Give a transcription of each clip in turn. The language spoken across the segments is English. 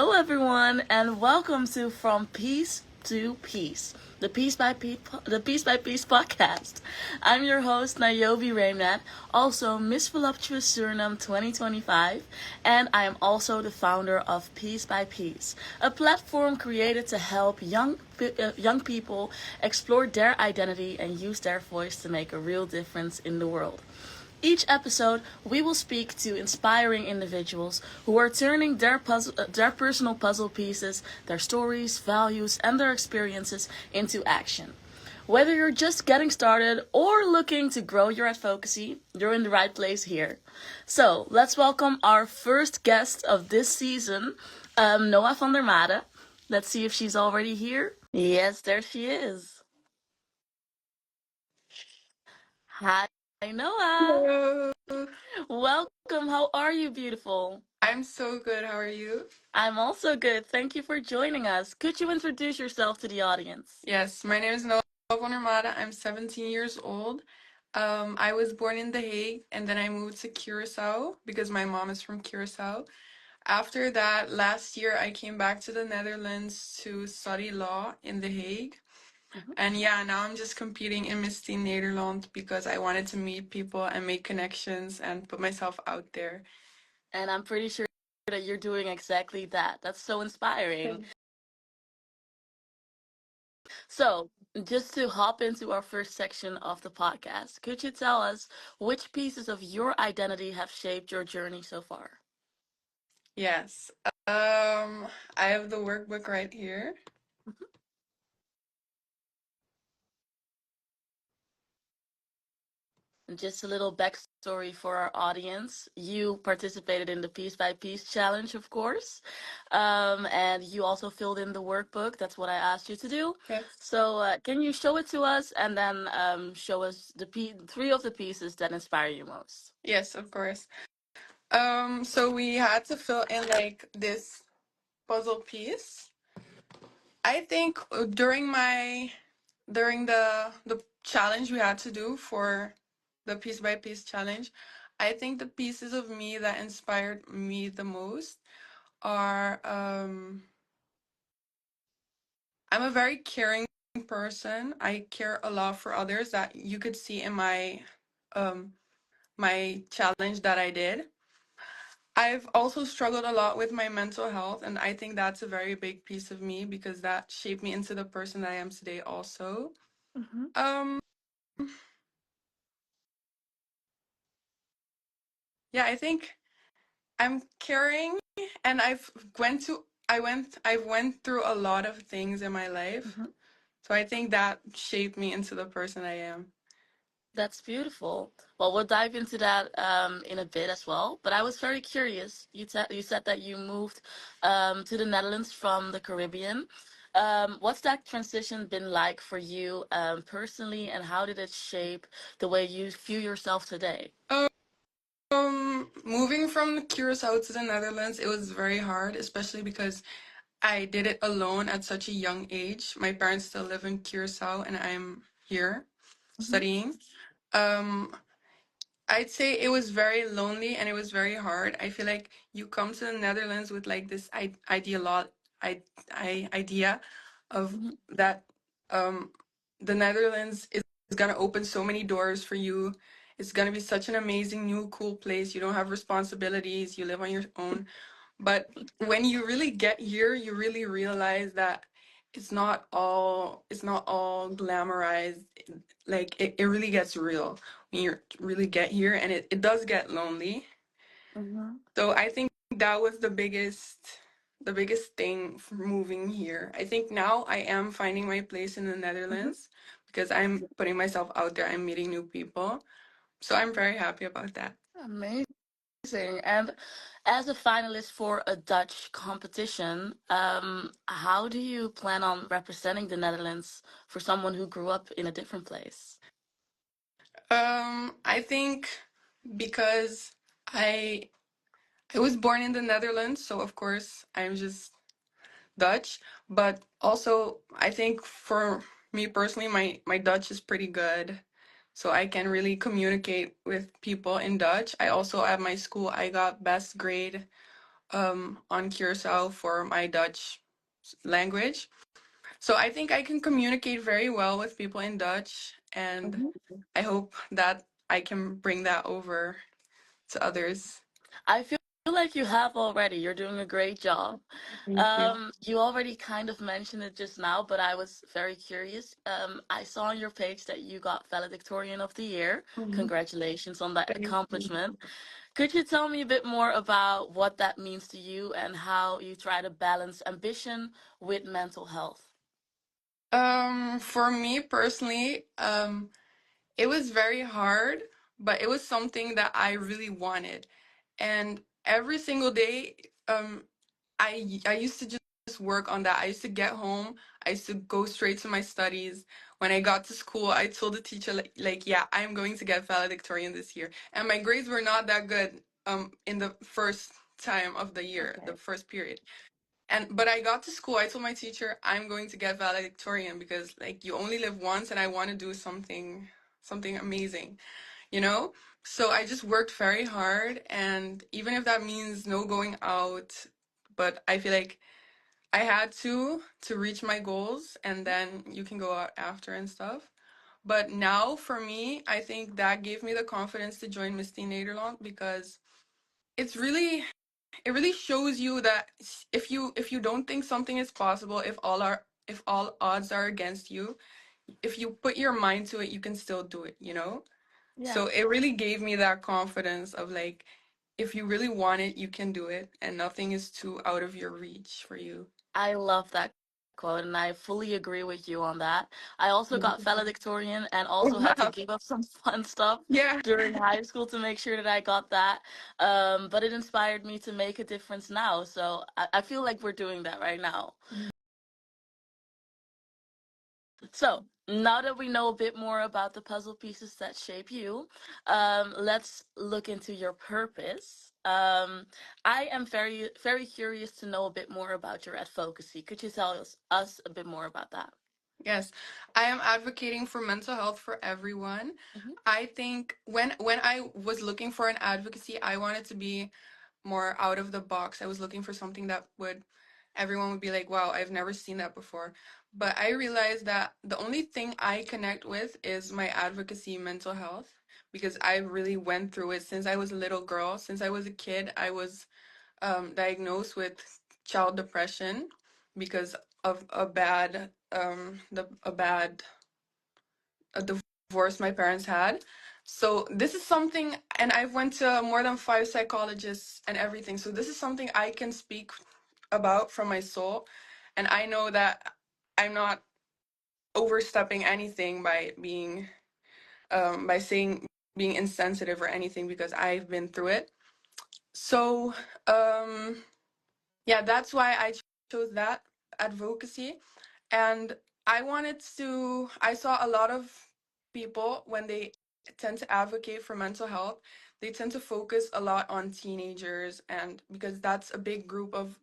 Hello, everyone, and welcome to From Peace to Peace, the Piece by Piece podcast. I'm your host Nayobé Reemnet, also Miss Voluptuous Surinam 2025, and I am also the founder of Piece by Piece, a platform created to help young people explore their identity and use their voice to make a real difference in the world. Each episode, we will speak to inspiring individuals who are turning their personal puzzle pieces, their stories, values, and their experiences into action. Whether you're just getting started or looking to grow your advocacy, you're in the right place here. So, let's welcome our first guest of this season, Noa van Der Made. Let's see if she's already here. Yes, there she is. Hi, Noa. Hello. Welcome. How are you, beautiful? I'm so good. How are you? I'm also good. Thank you for joining us. Could you introduce yourself to the audience? Yes, my name is Noa van Der Made. I'm 17 years old. I was born in The Hague and then I moved to Curacao because my mom is from Curacao. After that, last year I came back to the Netherlands to study law in The Hague. Mhm. And yeah, now I'm just competing in Miss Teen Nederland because I wanted to meet people and make connections and put myself out there. And I'm pretty sure that you're doing exactly that. That's so inspiring. So, just to hop into our first section of the podcast, could you tell us which pieces of your identity have shaped your journey so far? Yes. Um, I have the workbook right here. Just a little backstory for our audience. You participated in the Piece by Piece challenge, of course, and you also filled in the workbook. That's what I asked you to do. Yes. So, can you show it to us and then show us three of the pieces that inspire you most? Yes, of course. So we had to fill in like this puzzle piece. I think during the challenge we had to do for the piece by piece challenge, I think the pieces of me that inspired me the most are I'm a very caring person. I care a lot for others that you could see in um my challenge that I did. I've also struggled a lot with my mental health, and I think that's a very big piece of me because that shaped me into the person that I am today also. Mm-hmm. Um yeah, I think I'm caring and I've went through a lot of things in my life. Mm-hmm. So I think that shaped me into the person I am. That's beautiful. Well, we'll dive into that in a bit as well. But I was very curious. You said that you moved to the Netherlands from the Caribbean. What's that transition been like for you personally, and how did it shape the way you view yourself today? Moving from Curacao to the Netherlands, it was very hard, especially because I did it alone at such a young age. My parents still live in Curacao and I'm here Mm-hmm. studying. Um, I'd say it was very lonely and it was very hard. I feel like you come to the Netherlands with like this idea of Mm-hmm. that um, the Netherlands is gonna open so many doors for you. It's gonna be such an amazing, new, cool place. You don't have responsibilities. You live on your own. But when you really get here, you really realize that it's not all glamorized. Like it really gets real when you really get here and it does get lonely. Mm-hmm. So I think that was the biggest thing for moving here. I think now I am finding my place in the Mm-hmm. Netherlands because I'm putting myself out there. I'm meeting new people. So I'm very happy about that. Amazing. And as a finalist for a Dutch competition, how do you plan on representing the Netherlands for someone who grew up in a different place? I think because I I was born in the Netherlands, so of course I'm just Dutch, but also I think for me personally, my Dutch is pretty good, so I can really communicate with people in Dutch. I also at my school I got best grade on Curacao for my Dutch language. So I think I can communicate very well with people in Dutch, and Mhm. I hope that I can bring that over to others. I feel like you have already. You're doing a great job. Thank you. You already kind of mentioned it just now, but I was very curious. I saw on your page that you got Valedictorian of the Year. Mhm. Congratulations on that Thank you. accomplishment. Could you tell me a bit more about what that means to you and how you try to balance ambition with mental health? For me personally, it was very hard, but it was something that I really wanted. And every single day, I used to just work on that. I used to get home, I used to go straight to my studies. When I got to school, I told the teacher like yeah, I'm going to get valedictorian this year. And my grades were not that good in the first time of the year, the Okay. first period. And but I got to school, I told my teacher I'm going to get valedictorian because like you only live once and I want to do something amazing, you know? So I just worked very hard, and even if that means no going out, but I feel like I had to reach my goals, and then you can go out after and stuff. But now for me, I think that gave me the confidence to join Miss Teen Nederland because it's really it really shows you that if you don't think something is possible, if all odds are against you, if you put your mind to it, you can still do it, you know? Yeah. So it really gave me that confidence of like, if you really want it, you can do it, and nothing is too out of your reach for you. I love that quote, and I fully agree with you on that. I also got valedictorian and also had to Wow. give up some fun stuff Yeah. during high school to make sure that I got that. But it inspired me to make a difference now. So I feel like we're doing that right now. So now that we know a bit more about the puzzle pieces that shape you, let's look into your purpose. I am very, very curious to know a bit more about your advocacy. Could you tell us a bit more about that? Yes, I am advocating for mental health for everyone. Hmm. I think when I was looking for an advocacy, I wanted to be more out of the box. I was looking for something that would everyone would be like, "Wow, I've never seen that before." But I realized that the only thing I connect with is my advocacy mental health because I really went through it since I was a little girl. Since I was a kid, I was diagnosed with child depression because of a bad a divorce my parents had. So this is something, and I've went to more than 5 psychologists and everything. So this is something I can speak about from my soul, and I know that I'm not overstepping anything by being by saying being insensitive or anything because I've been through it. So yeah, that's why I chose that advocacy. And I saw a lot of people when they tend to advocate for mental health, they tend to focus a lot on teenagers, and because that's a big group of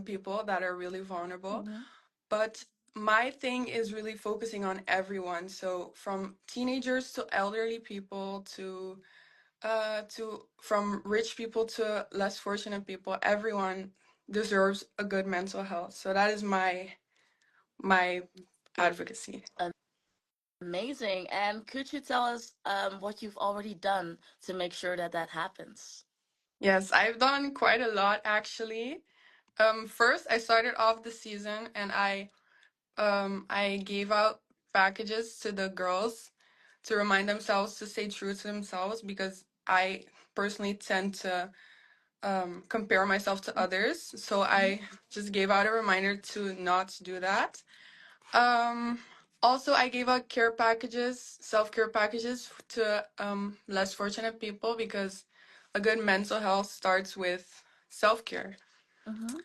people that are really vulnerable. Hmm. But my thing is really focusing on everyone. So from teenagers to elderly people to from rich people to less fortunate people, everyone deserves a good mental health. So that is my advocacy. Amazing. And could you tell us what you've already done to make sure that that happens? Yes, I've done quite a lot actually. First, I started off the season and I gave out packages to the girls to remind themselves to stay true to themselves because I personally tend to compare myself to others. So I just gave out a reminder to not do that. Um, Also, I gave out care packages, self-care packages to less fortunate people because a good mental health starts with self-care. Hmm.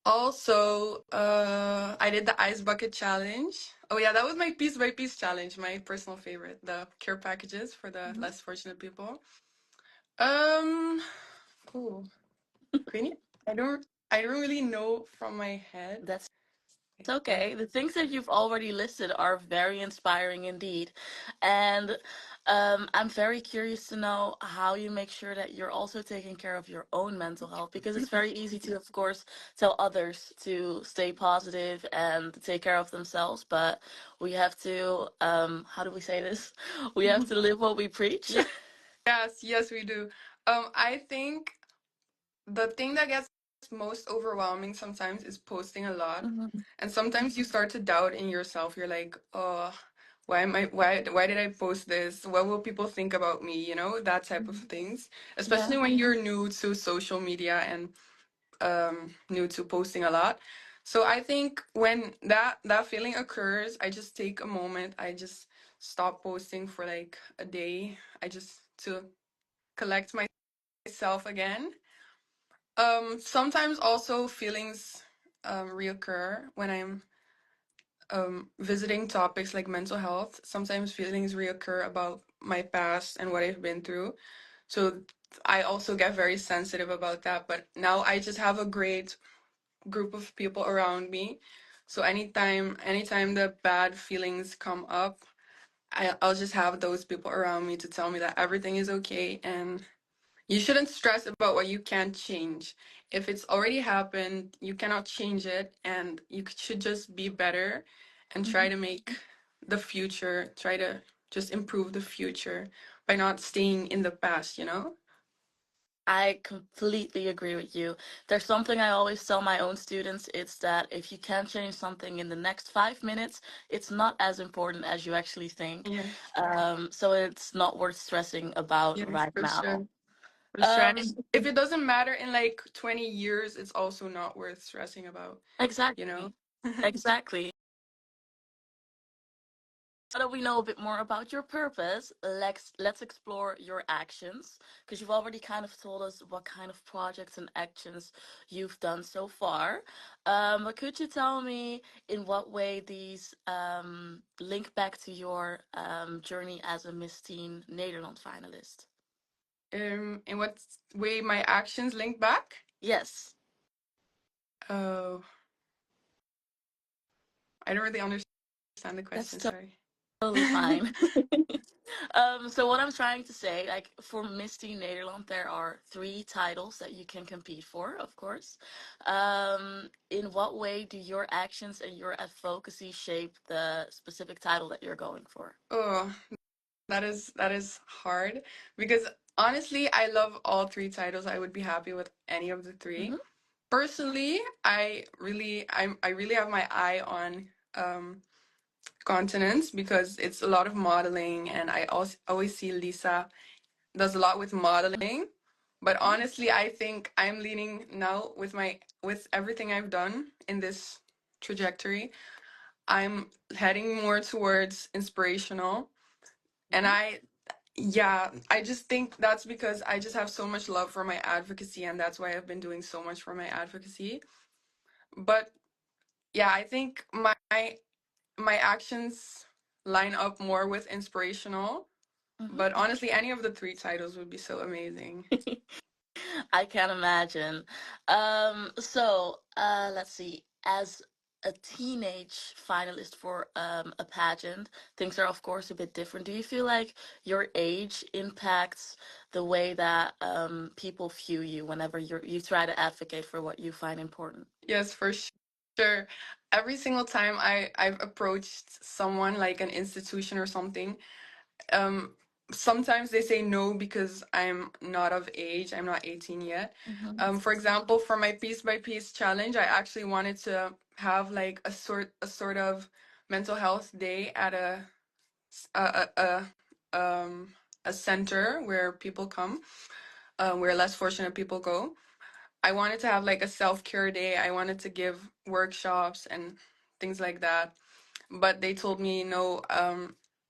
Also, I did the ice bucket challenge. Oh yeah, that was my piece by piece challenge, my personal favorite, the care packages for the Hmm. less fortunate people. Um, cool. Queenie, I don't really know from my head. That's okay. The things that you've already listed are very inspiring indeed. And I'm very curious to know how you make sure that you're also taking care of your own mental health because it's very easy to, of course, tell others to stay positive and to take care of themselves, but we have to, how do we say this? We have to live what we preach. Yes, yes, we do. I think the thing that gets most overwhelming sometimes is posting a lot. Mhm. And sometimes you start to doubt in yourself. You're like, oh, why did I post this? What will people think about me? You know, that type of things. Yeah. Especially when you're new to social media and new to posting a lot. So I think when that feeling occurs, I just take a moment. I just stop posting for like a day. I just to collect myself again. Sometimes also feelings reoccur when I'm visiting topics like mental health. Sometimes feelings reoccur about my past and what I've been through. So I also get very sensitive about that. But now I just have a great group of people around me. So anytime the bad feelings come up, I'll just have those people around me to tell me that everything is okay and you shouldn't stress about what you can't change. If it's already happened, you cannot change it, and you should just be better and try to make the future, try to just improve the future by not staying in the past, you know? I completely agree with you. There's something I always tell my own students. It's that if you can't change something in the next 5 minutes, it's not as important as you actually think. Yes. So it's not worth stressing about Yes, right for now. sure. For sure. And Um, if it doesn't matter in like 20 years, it's also not worth stressing about, you know? exactly. Exactly. Now that we know a bit more about your purpose, let's explore your actions because you've already kind of told us what kind of projects and actions you've done so far. But could you tell me in what way these link back to your journey as a Miss Teen Nederland finalist? In what way my actions link back? Yes, Oh, I don't really understand the that's question, sorry. totally fine. So what I'm trying to say, like for Misty Nederland, there are three titles that you can compete for, of course. In what way do your actions and your advocacy shape the specific title that you're going for? Oh, that is hard because honestly, I love all three titles. I would be happy with any of the three. Hmm. Personally, I really have my eye on continents because it's a lot of modeling, and I also always see Lisa does a lot with modeling. But honestly, I think I'm leaning now with my with everything I've done in this trajectory. I'm heading more towards inspirational. And Hmm. yeah, I just think that's because I just have so much love for my advocacy, and that's why I've been doing so much for my advocacy. But yeah, I think my actions line up more with inspirational. But Hmm. honestly, any of the three titles would be so amazing. I can imagine. Let's see. As a teenage finalist for a pageant, things are of course a bit different. Do you feel like your age impacts the way that people view you whenever you try to advocate for what you find important? Yes, for sure. Every single time I've approached someone like an institution or something, um, sometimes they say no because I'm not of age. I'm not 18 yet. Hmm. For example, for my piece by piece challenge, I actually wanted to have like a sort of mental health day at a a, a center where people come, where less fortunate people go. I wanted to have like a self-care day. I wanted to give workshops and things like that. But they told me, no,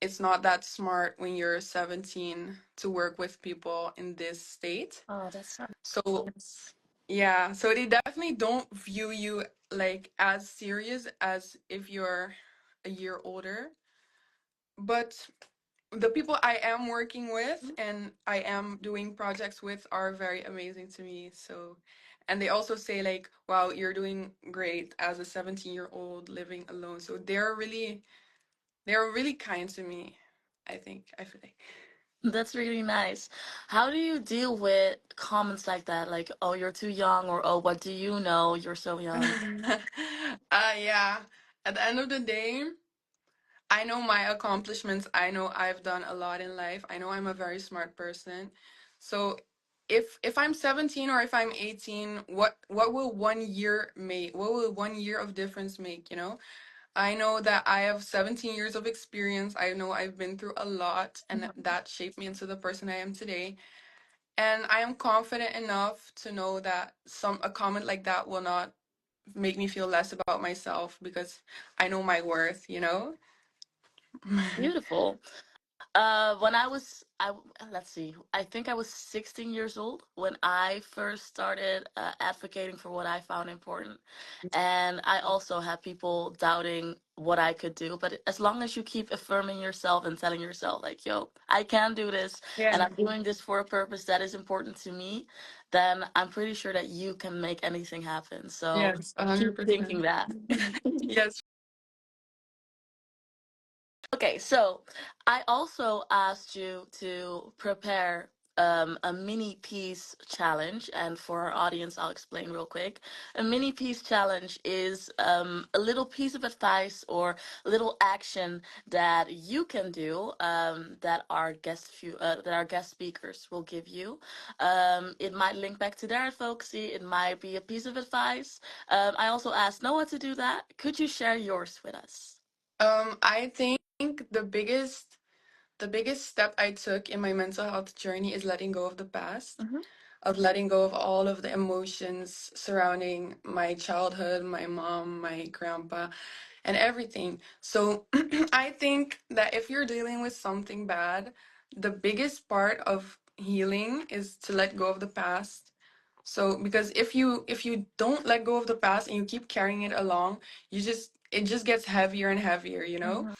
it's not that smart when you're 17 to work with people in this state. Oh, that's so So, nice. yeah, so they definitely don't view you like as serious as if you're a year older. But the people I am working with and I am doing projects with are very amazing to me. So, and they also say like, "Wow, you're doing great as a 17-year-old living alone." So they're really kind to me. I think I feel like. That's really nice. How do you deal with comments like that? Like, oh, you're too young, or oh, what do you know? You're so young. Yeah. At the end of the day, I know my accomplishments. I know I've done a lot in life. I know I'm a very smart person. So if I'm 17 or if I'm 18, what will 1 year make? What will 1 year of difference make, you know? I know that I have 17 years of experience. I know I've been through a lot and that shaped me into the person I am today. And I am confident enough to know that some a comment like that will not make me feel less about myself because I know my worth, you know? Beautiful. When let's see, I think I was 16 years old when I first started advocating for what I found important. And I also had people doubting what I could do. But as long as you keep affirming yourself and telling yourself, like, yo, I can do this and Yeah. I'm doing this for a purpose that is important to me, then I'm pretty sure that you can make anything happen. So Yes, keep thinking 100%. that. Yes. Okay, so I also asked you to prepare a mini piece challenge, and for our audience, I'll explain real quick. A mini piece challenge is a little piece of advice or a little action that you can do that our guest speakers will give you. It might link back to their advocacy. It might be a piece of advice. I also asked Noah to do that. Could you share yours with us? I think the biggest step I took in my mental health journey is letting go of the past, Mm-hmm. of letting go of all of the emotions surrounding my childhood, my mom, my grandpa, and everything. So I think that if you're dealing with something bad, the biggest part of healing is to let go of the past. So because if you don't let go of the past and you keep carrying it along, it just gets heavier and heavier, you know? Mm-hmm.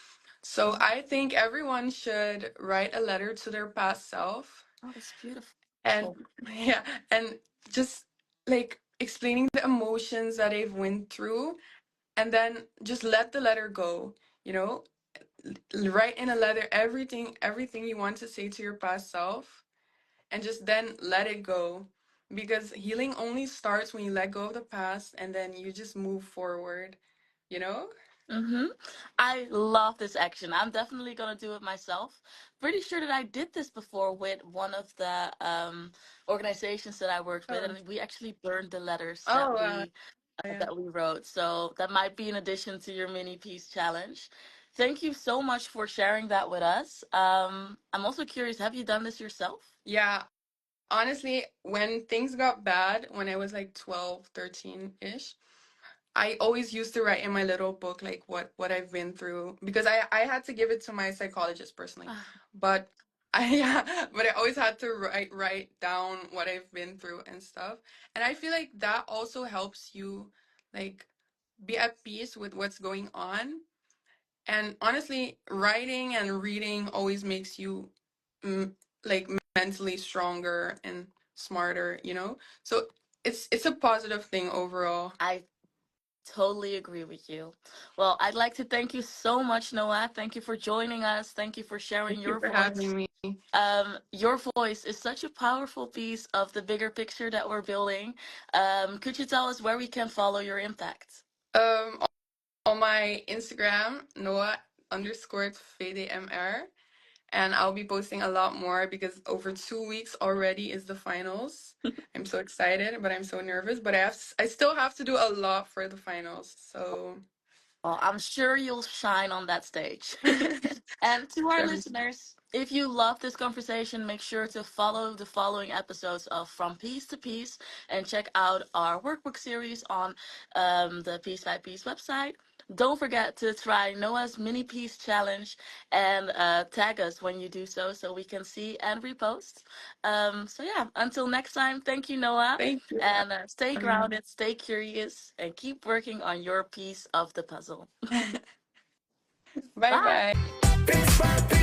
So I think everyone should write a letter to their past self Oh, that's beautiful. and yeah, and just like explaining the emotions that they've went through and then just let the letter go, you know? Write in a letter everything you want to say to your past self and just then let it go because healing only starts when you let go of the past and then you just move forward, you know? Mm-hmm. I love this action. I'm definitely gonna do it myself. Pretty sure that I did this before with one of the organizations that I worked with, Oh, and we actually burned the letters oh uh, yeah. that we wrote. So that might be in addition to your mini piece challenge. Thank you so much for sharing that with us. I'm also curious, have you done this yourself? Yeah, honestly, when things got bad, when I was like 12, 13-ish, I always used to write in my little book like what I've been through because I had to give it to my psychologist personally. But I yeah, but I always had to write down what I've been through and stuff. And I feel like that also helps you like be at peace with what's going on. And honestly, writing and reading always makes you mm, like mentally stronger and smarter, you know? So it's a positive thing overall. I totally agree with you. Well, I'd like to thank you so much, Noah. Thank you for joining us. Thank you for sharing Thank you your for voice. having me. Your voice is such a powerful piece of the bigger picture that we're building. Could you tell us where we can follow your impact? Um, on my Instagram, Noah_VDMR. And I'll be posting a lot more because over 2 weeks already is the finals. I'm so excited, but I'm so nervous. But I still have to do a lot for the finals. So Well, I'm sure you'll shine on that stage. And to our definitely. listeners, if you love this conversation, make sure to follow the following episodes of From Piece to Piece and check out our workbook series on the Piece by Piece website. Don't forget to try Noah's mini piece challenge and tag us when you do so we can see and repost. So, yeah, until next time, thank you, Noah. Thank you. And stay grounded, stay curious, and keep working on your piece of the puzzle. Bye Bye. bye. Piece by piece.